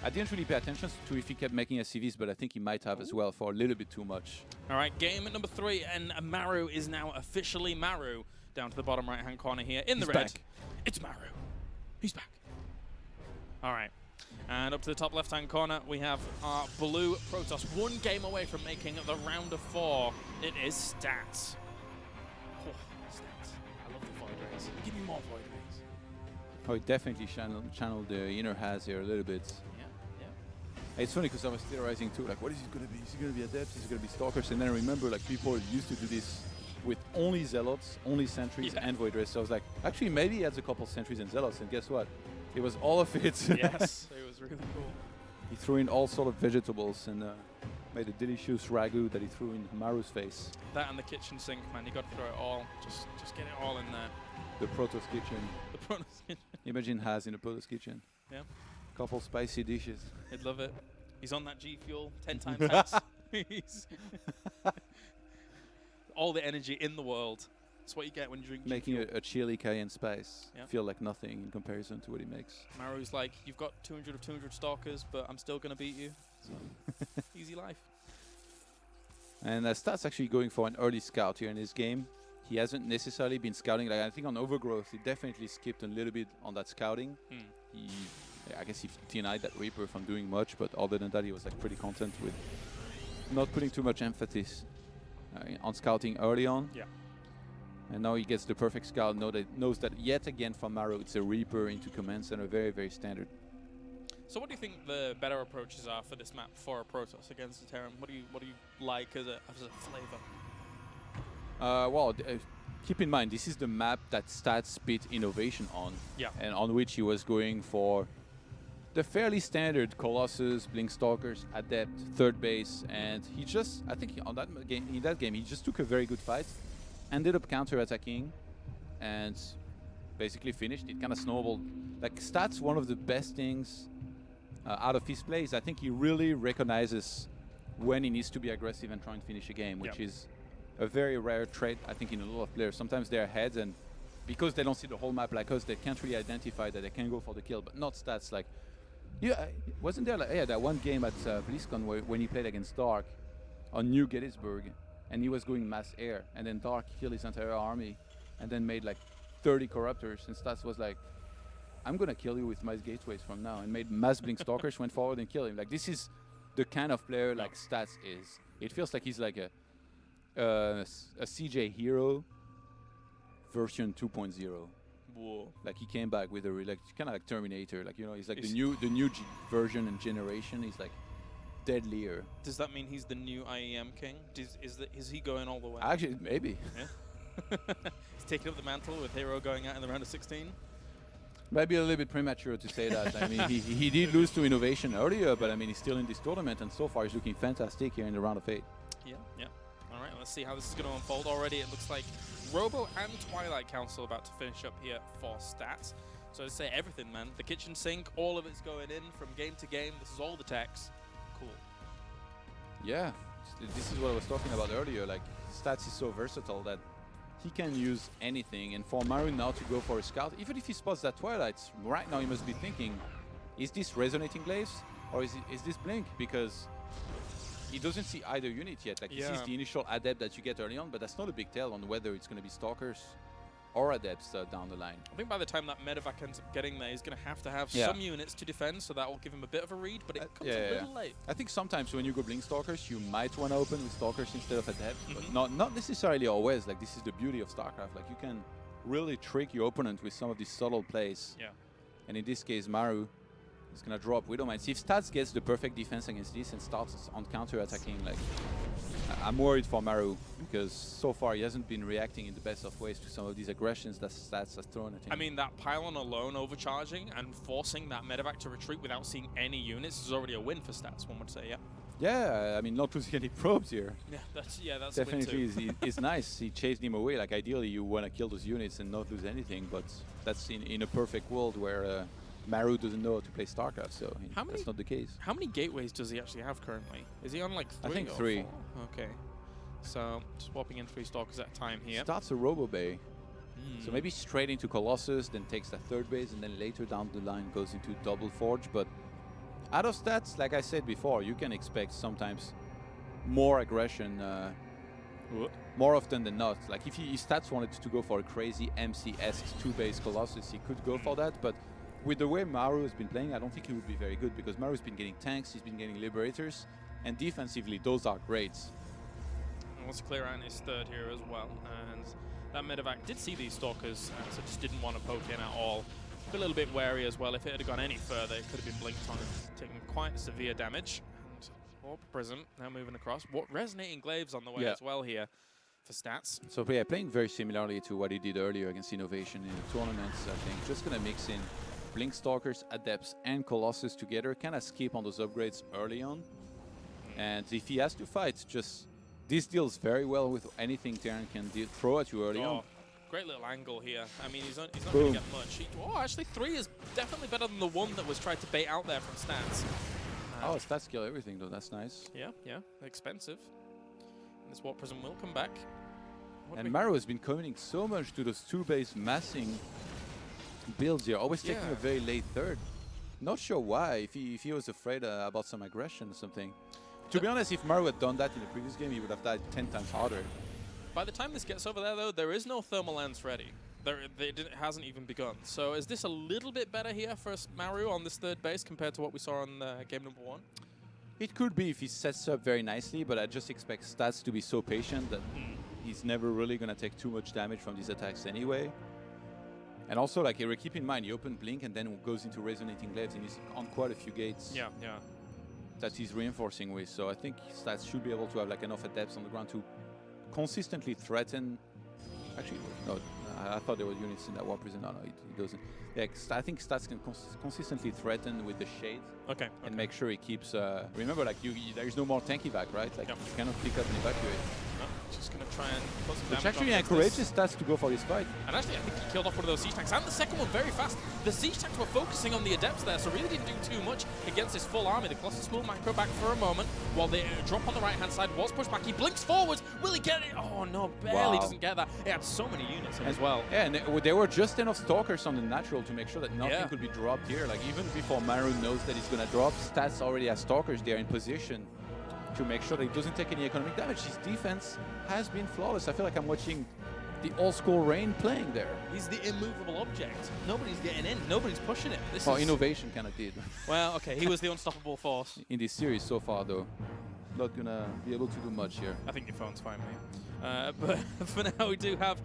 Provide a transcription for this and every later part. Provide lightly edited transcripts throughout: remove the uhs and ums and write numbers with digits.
I didn't really pay attention to if he kept making SCVs, but I think he might have as well for a little bit too much. All right, game at number 3, and Maru is now officially Maru. Down to the bottom right-hand corner here in the red. Back. It's Maru. He's back. All right. And up to the top left-hand corner, we have our blue Protoss. 1 game away from making the round of 4. It is Stats. Oh, Stats. I love the Void Rays. Give me more Void Rays. Oh, he definitely channeled the inner has here a little bit. Yeah, yeah. It's funny because I was theorizing too, like, what is he going to be? Is he going to be Adepts? Is he going to be Stalkers? And then I remember, like, people used to do this with only Zealots, only Sentries, and Void Rays. So I was like, actually, maybe he has a couple Sentries and Zealots, and guess what? It was all of it. Yes, it was really cool. He threw in all sort of vegetables and made a delicious ragu that he threw in Maru's face. That and the kitchen sink, man. You got to throw it all. Just get it all in there. The Protoss kitchen. The Protoss kitchen. Imagine Has in the Protoss kitchen. Yeah. Couple spicy dishes. I'd love it. He's on that G Fuel 10 times fast. He's all the energy in the world. That's what you get when you drink Making G Fuel. a chili cayenne spice Yep. feel like nothing in comparison to what he makes. Maru's like, you've got 200 of 200 stalkers, but I'm still going to beat you. So, easy life. And Stats actually going for an early scout here in this game. He hasn't necessarily been scouting. Like I think on Overgrowth, he definitely skipped a little bit on that scouting. I guess he denied that Reaper from doing much, but other than that, he was like pretty content with not putting too much emphasis on scouting early on. Yeah. And now he gets the perfect scout. Knows that yet again from Maru, it's a Reaper into command center, very, very standard. So what do you think the better approaches are for this map for a Protoss against the Terran? What do you like as a flavor? Keep in mind, this is the map that Stats beat Innovation on, and on which he was going for the fairly standard Colossus, Blink Stalkers, Adept, third base, and he just, I think in that game, he just took a very good fight, ended up counter-attacking, and basically finished. It kind of snowballed. Like, Stats, one of the best things out of his plays, I think he really recognizes when he needs to be aggressive and try and finish a game, which is a very rare trait, I think, in a lot of players. Sometimes they're ahead, and because they don't see the whole map like us, they can't really identify that they can go for the kill, but not Stats. Like, wasn't there that one game at BlizzCon when he played against Dark on New Gettysburg, and he was going mass air, and then Dark killed his entire army, and then made like 30 Corruptors, and Stats was like, I'm gonna kill you with my gateways from now, and made mass Blink Stalkers, went forward and killed him. Like, this is the kind of player like Stats is. It feels like he's like a CJ Hero version 2.0. Whoa! Like, he came back with a kind of like Terminator. Like, you know, he's like the new version and generation. He's like deadlier. Does that mean he's the new IEM king? Is he going all the way? Actually, maybe. Yeah. He's taking up the mantle with Hero going out in the round of 16. Maybe a little bit premature to say that. I mean, he did lose to Innovation earlier, but I mean, he's still in this tournament, and so far he's looking fantastic here in the round of 8. Yeah, yeah. All right, let's see how this is going to unfold. Already it looks like Robo and Twilight Council about to finish up here for Stats. So to say everything, man. The kitchen sink, all of it's going in from game to game. This is all the techs. Cool. Yeah, this is what I was talking about earlier. Like, Stats is so versatile that he can use anything. And for Maru now to go for a scout, even if he spots that Twilight, right now he must be thinking, is this Resonating Glaives or is this Blink? Because he doesn't see either unit yet. Like, he sees the initial Adept that you get early on, but that's not a big tell on whether it's going to be Stalkers or Adepts down the line. I think by the time that Medevac ends up getting there, he's going to have some units to defend, so that will give him a bit of a read, but it comes a little late. I think sometimes when you go Blink Stalkers, you might want to open with Stalkers instead of Adepts, but not necessarily always. Like, this is the beauty of StarCraft. Like, you can really trick your opponent with some of these subtle plays. Yeah. And in this case, Maru is going to drop Widowmine. See, if Stats gets the perfect defense against this and starts on counter-attacking, like, I'm worried for Maru, because so far he hasn't been reacting in the best of ways to some of these aggressions that Stats has thrown at him. I mean, that pylon alone overcharging and forcing that Medevac to retreat without seeing any units is already a win for Stats, one would say, yeah. Yeah, I mean, not losing any probes here. Yeah, that's definitely is nice. He chased him away. Like, ideally, you want to kill those units and not lose anything, but that's in a perfect world where Maru doesn't know how to play StarCraft, so that's not the case. How many gateways does he actually have currently? Is he on like 3? I think or 3. 4? Okay. So, swapping in 3 Stalkers at a time here. Starts a Robo Bay. So maybe straight into Colossus, then takes that third base, and then later down the line goes into Double Forge, but out of stats, like I said before, you can expect sometimes more aggression, more often than not. Like if stats wanted to go for a crazy MC-esque 2-base Colossus, he could go for that, but with the way Maru has been playing, I don't think he would be very good, because Maru's been getting tanks, he's been getting liberators, and defensively, those are great. And wants to clear out his third here as well, and that medevac did see these stalkers, so just didn't want to poke in at all. A little bit wary as well. If it had gone any further, it could have been blinked on and taken quite severe damage. And Orb Prism now moving across. What resonating glaives on the way as well here for stats. So yeah, playing very similarly to what he did earlier against Innovation in the tournaments, I think. Just gonna mix in Blink Stalkers, Adepts, and Colossus together. Kind of skip on those upgrades early on. And if he has to fight, just this deals very well with anything Terran can throw at you early on. Great little angle here. I mean, he's not going to get much. Actually, 3 is definitely better than the 1 that was tried to bait out there from stats. Stats kill everything, though. That's nice. Yeah. Expensive. And this Warp Prism will come back. And Maru has been committing so much to those 2-base massing builds here, always taking a very late third. Not sure why, if he was afraid about some aggression or something. To be honest, if Maru had done that in the previous game, he would have died 10 times harder. By the time this gets over there, though, there is no thermal lens ready. It hasn't even begun. So is this a little bit better here for Maru on this third base compared to what we saw on game number 1? It could be if he sets up very nicely, but I just expect Stats to be so patient that he's never really going to take too much damage from these attacks anyway. And also, like, keep in mind, he opened Blink and then goes into Resonating Glaives, and he's on quite a few gates that he's reinforcing with. So I think Stats should be able to have like enough Adepts on the ground to consistently threaten. Actually, no, I thought there were units in that Warp Prison. No, it doesn't. Yeah, I think Stats can consistently threaten with the Shade. And make sure he keeps. Remember, like there is no more tank evac, right? Like you cannot pick up and evacuate. No, just gonna try and put some damage. Which actually encourages Stats to go for this fight. And actually, I think he killed off one of those siege tanks, and the second one very fast. The siege tanks were focusing on the Adepts there, so really didn't do too much against his full army. The Colossus will macro back for a moment while the drop on the right hand side was pushed back. He blinks forwards. Will he get it? Oh no, barely doesn't get that. He had so many units in as well. Yeah, and there were just enough Stalkers on the natural to make sure that nothing could be dropped here. Like even before Maru knows that he's gonna drop, Stats already has Stalkers there in position to make sure that he doesn't take any economic damage. His defense has been flawless. I feel like I'm watching the old school Rain playing there. He's the immovable object. Nobody's getting in. Nobody's pushing him. Innovation kind of did. Well, okay, he was the unstoppable force. In this series so far, though. Not gonna be able to do much here. I think your phone's fine, mate. But for now, we do have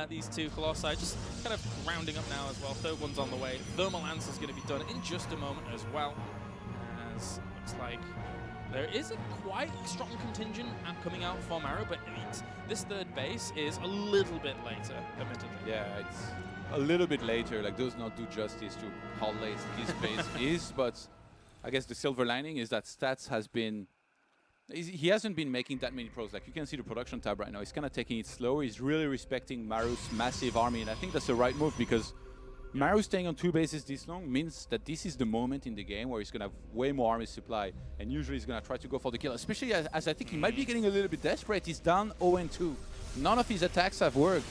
these two Colossi just kind of rounding up now as well. Third one's on the way. Thermal Lance is going to be done in just a moment as well. As looks like there is a quite strong contingent coming out for Maru, but this third base is a little bit later, admittedly. Yeah, it's a little bit later. Like, does not do justice to how late this base is, but I guess the silver lining is that Stats has been... He hasn't been making that many pros. Like, you can see the production tab right now. He's kind of taking it slow. He's really respecting Maru's massive army, and I think that's the right move, because Maru staying on 2 bases this long means that this is the moment in the game where he's going to have way more army supply, and usually he's going to try to go for the kill, especially as I think he might be getting a little bit desperate. He's down 0-2. None of his attacks have worked.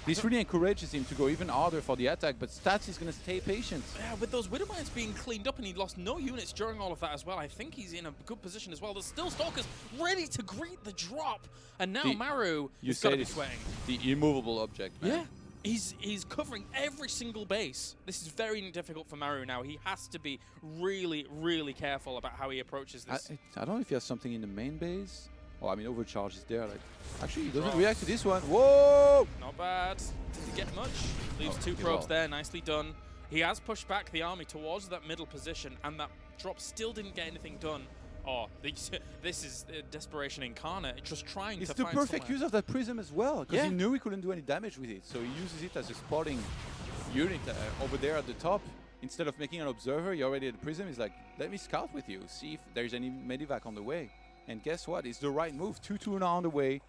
This really encourages him to go even harder for the attack, but Stats is going to stay patient. Yeah, with those Widow Mines being cleaned up and he lost no units during all of that as well, I think he's in a good position as well. There's still Stalkers ready to greet the drop, and now Maru is going to be sweating. The immovable object, man. Yeah. He's covering every single base. This is very difficult for Maru now. He has to be really, really careful about how he approaches this. I don't know if he has something in the main base. Oh, I mean, Overcharge is there. Like, actually, he doesn't react to this one. Whoa! Not bad. Didn't get much. Leaves 2 probes there. Nicely done. He has pushed back the army towards that middle position, and that drop still didn't get anything done. Oh, this is desperation incarnate. Just trying to find It's the perfect use of that prism as well, because he knew he couldn't do any damage with it. So he uses it as a spotting unit over there at the top. Instead of making an observer, he already had the prism. He's like, let me scout with you, see if there's any medivac on the way. And guess what? It's the right move. 2-2 now on the way.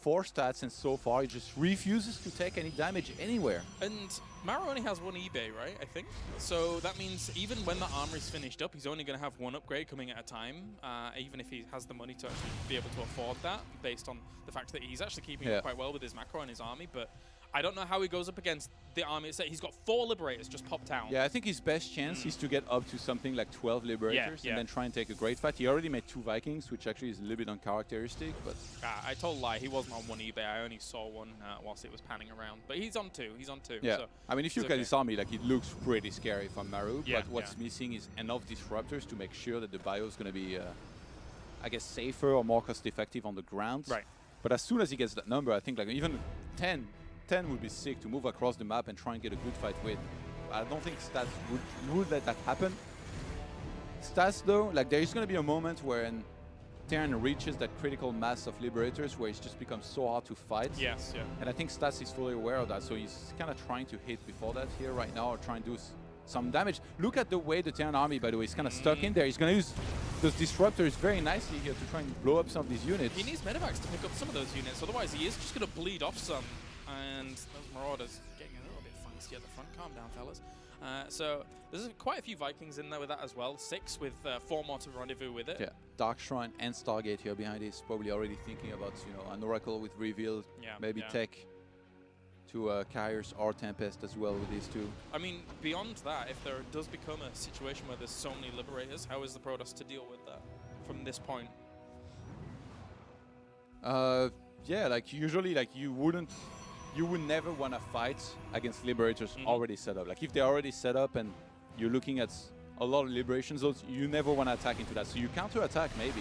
4 stats, and so far he just refuses to take any damage anywhere. And Maru only has 1 eBay, right? I think. So that means even when the armory's finished up, he's only going to have 1 upgrade coming at a time, even if he has the money to actually be able to afford that, based on the fact that he's actually keeping it quite well with his macro and his army. But I don't know how he goes up against the army. He's got 4 Liberators just popped out. Yeah, I think his best chance is to get up to something like 12 Liberators and then try and take a great fight. He already made 2 Vikings, which actually is a little bit uncharacteristic, but... I told a lie. He wasn't on one eBay. I only saw one whilst it was panning around. But he's on 2. He's on 2. Yeah. So I mean, if you look at his army, like, it looks pretty scary from Maru, but what's missing is enough disruptors to make sure that the bio is going to be, I guess, safer or more cost-effective on the ground. Right. But as soon as he gets that number, I think, like, even 10 would be sick to move across the map and try and get a good fight with. I don't think Stats would let that happen. Stats, though, like, there is going to be a moment when Terran reaches that critical mass of Liberators where it's just becomes so hard to fight. Yes, yeah. And I think Stats is fully aware of that, so he's kind of trying to hit before that here right now, or try and do some damage. Look at the way the Terran army, by the way, is kind of stuck in there. He's going to use those disruptors very nicely here to try and blow up some of these units. He needs medevacs to pick up some of those units, otherwise he is just going to bleed off some. And those Marauders getting a little bit feisty at the front. Calm down, fellas. So there's quite a few Vikings in there with that as well. 6 with 4 more to rendezvous with it. Yeah, Dark Shrine and Stargate here behind is probably already thinking about, you know, an Oracle with Reveal, maybe Tech to Carriers or Tempest as well with these 2. I mean, beyond that, if there does become a situation where there's so many Liberators, how is the Protoss to deal with that from this point? Yeah, like usually, like you would never want to fight against Liberators already set up. Like if they're already set up and you're looking at a lot of Liberation zones, you never want to attack into that. So you counter-attack maybe,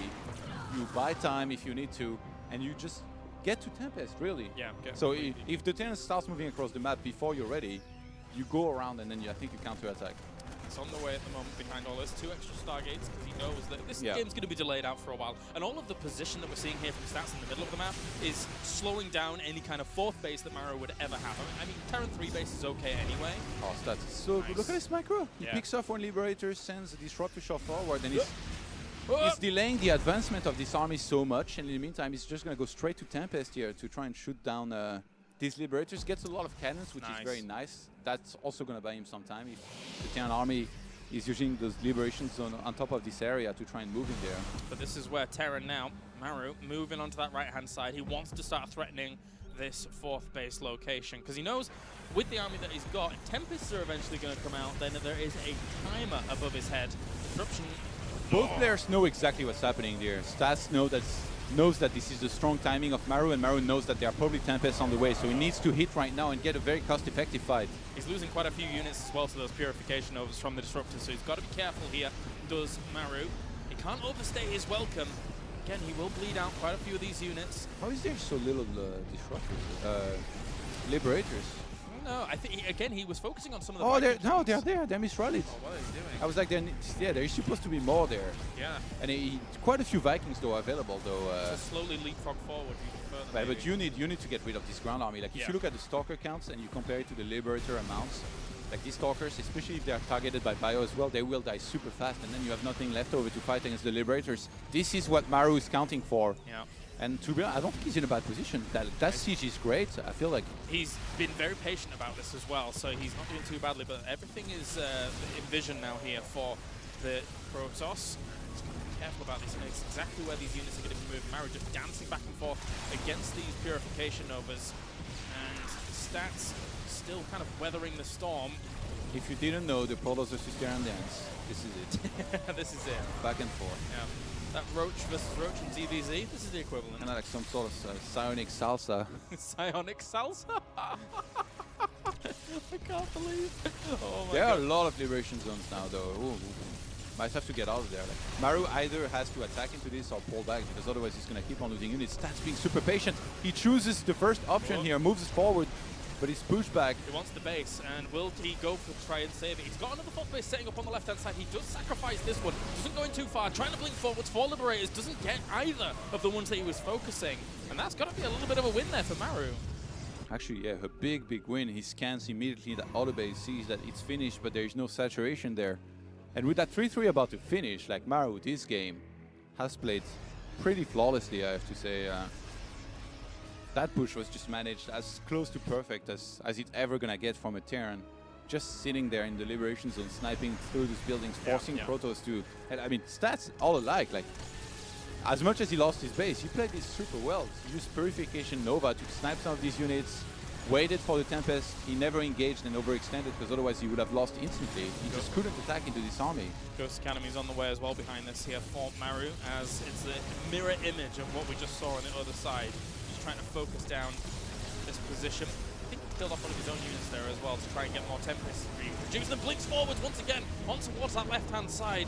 you buy time if you need to, and you just get to Tempest, really. Yeah. So if the Terran starts moving across the map before you're ready, you go around and then I think you counter-attack. It's on the way at the moment behind all this. 2 extra Stargates because he knows that this game's going to be delayed out for a while. And all of the position that we're seeing here from Stats in the middle of the map is slowing down any kind of 4th base that Maru would ever have. I mean, Terran 3 base is okay anyway. Oh, Stats is so good. Look at this micro. He picks off one Liberator, sends a Disruptor shot forward, and he's delaying the advancement of this army so much. And in the meantime, he's just going to go straight to Tempest here to try and shoot down these Liberators. Gets a lot of cannons, which is very nice. That's also going to buy him some time if the Terran army is using those Liberation Zone on top of this area to try and move in there. But this is where Terran now, Maru, moving onto that right-hand side. He wants to start threatening this 4th base location because he knows with the army that he's got, Tempests are eventually going to come out. Then there is a timer above his head. Disruption. Both players know exactly what's happening there. Stats knows that this is the strong timing of Maru, and Maru knows that there are probably Tempests on the way, so he needs to hit right now and get a very cost-effective fight. He's losing quite a few units as well to those Purification Overs from the Disruptors, so he's got to be careful here, does Maru. He can't overstay his welcome. Again, he will bleed out quite a few of these units. How is there so little Disruptors? Liberators? No, I think, again, he was focusing on some of the... Oh, they're there. They're misrallied. Oh, what are they doing? I was like, there's supposed to be more there. Yeah. And quite a few Vikings, though, available, though. So slowly leapfrog forward even further. But you need to get rid of this ground army. Like, if you look at the Stalker counts and you compare it to the Liberator amounts, like these Stalkers, especially if they are targeted by Bio as well, they will die super fast, and then you have nothing left over to fight against the Liberators. This is what Maru is counting for. Yeah. And to be honest, I don't think he's in a bad position. That siege is great. I feel like he's been very patient about this as well, so he's not doing too badly. But everything is envisioned now here for the Protoss. Just gotta be careful about this, and it's exactly where these units are going to be moving. Maru just dancing back and forth against these Purification Overs, and Stats still kind of weathering the storm. If you didn't know the Protoss versus Terran dance, this is it. This is it. Back and forth. Yeah. That Roach versus Roach in DBZ, this is the equivalent. And like some sort of psionic salsa. Psionic salsa? I can't believe. Oh my there God. are a lot of Liberation Zones now, though. Ooh. Might have to get out of there. Like, Maru either has to attack into this or pull back, because otherwise he's going to keep on losing units. Stats being super patient. He chooses the first option here, moves forward, but he's pushed back. He wants the base, and will he go for try and save it? He's got another 4th base setting up on the left-hand side. He does sacrifice this one. Doesn't go in too far. Trying to blink forwards for Liberators. Doesn't get either of the ones that he was focusing. And that's got to be a little bit of a win there for Maru. Actually, yeah, a big win. He scans immediately the auto base, sees that it's finished, but there's no saturation there. And with that 3-3 about to finish, like Maru, this game has played pretty flawlessly, I have to say. That push was just managed as close to perfect as it's ever gonna get from a Terran. Just sitting there in the Liberation Zone, sniping through these buildings, forcing Protoss to... And I mean, Stats all alike. Like, as much as he lost his base, he played this super well. He used Purification Nova to snipe some of these units, waited for the Tempest. He never engaged and overextended because otherwise he would have lost instantly. He just couldn't attack into this army. Ghost Academy's on the way as well behind this here for Maru, as it's the mirror image of what we just saw on the other side. Just trying to focus down this position. I think he killed off one of his own units there as well to try and get more Tempest. Reproduce them, blinks forwards once again, on towards that left-hand side.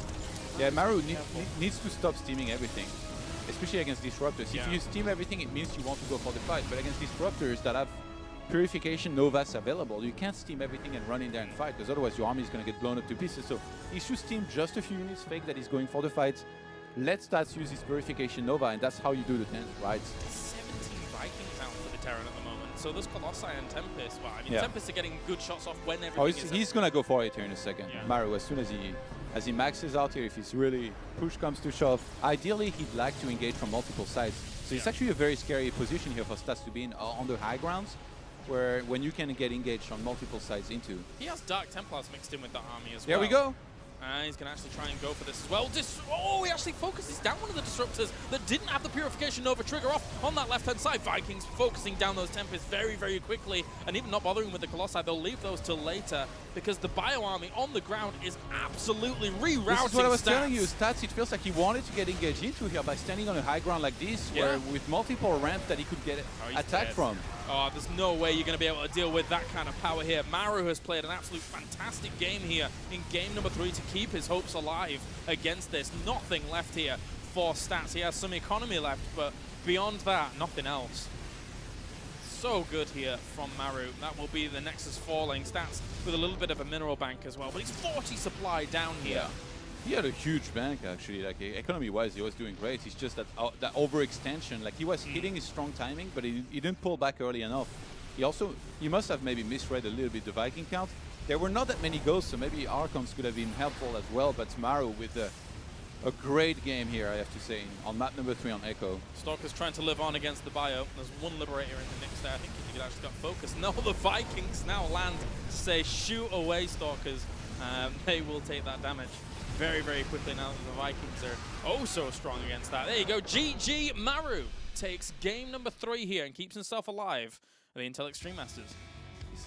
Yeah, Maru needs to stop steaming everything, especially against Disruptors. If you steam everything, it means you want to go for the fight, but against Disruptors that have Purification Novas available, you can't steam everything and run in there and fight, because otherwise your army is going to get blown up to pieces. So he should steam just a few units, fake that he's going for the fight, let Stats use his Purification Nova, and that's how you do the 10th, right? 17 Vikings out for the Terran at the moment, so there's Colossi and Tempest. Well, I mean, Tempest are getting good shots off when everything he's going to go for it here in a second. Maru, as soon as he maxes out here, if he's really push comes to shove, ideally he'd like to engage from multiple sides. So it's actually a very scary position here for Stats to be in on the high grounds, where when you can get engaged on multiple sides into. He has Dark Templars mixed in with the army as well. There we go. He's going to actually try and go for this as well. He actually focuses down one of the Disruptors that didn't have the Purification Nova trigger off on that left-hand side. Vikings focusing down those Tempests very, very quickly, and even not bothering with the Colossi. They'll leave those till later because the Bio Army on the ground is absolutely rerouting This is what I was Stats. telling you, Stats, it feels like he wanted to get engaged into here by standing on a high ground like this, where with multiple ramps that he could get attacked from. Oh, there's no way you're going to be able to deal with that kind of power here. Maru has played an absolute fantastic game here in game number 3 to keep his hopes alive against this. Nothing left here for Stats. He has some economy left, but beyond that, nothing else. So good here from Maru. That will be the Nexus falling. Stats with a little bit of a mineral bank as well, but he's 40 supply down here. Yeah. He had a huge bank, actually. Like, economy-wise, he was doing great. It's just that that overextension. Like, he was hitting his strong timing, but he didn't pull back early enough. He must have maybe misread a little bit the Viking count. There were not that many ghosts, so maybe Archons could have been helpful as well. But Maru with a great game here, I have to say, on map number 3 on Echo. Stalker's trying to live on against the Bio. There's one Liberator in the mix there. I think he actually got focused. No, the Vikings now land to say, shoot away, Stalkers. They will take that damage very, very quickly now that the Vikings are oh so strong against that. There you go. GG. Maru takes game number 3 here and keeps himself alive at the Intel Extreme Masters.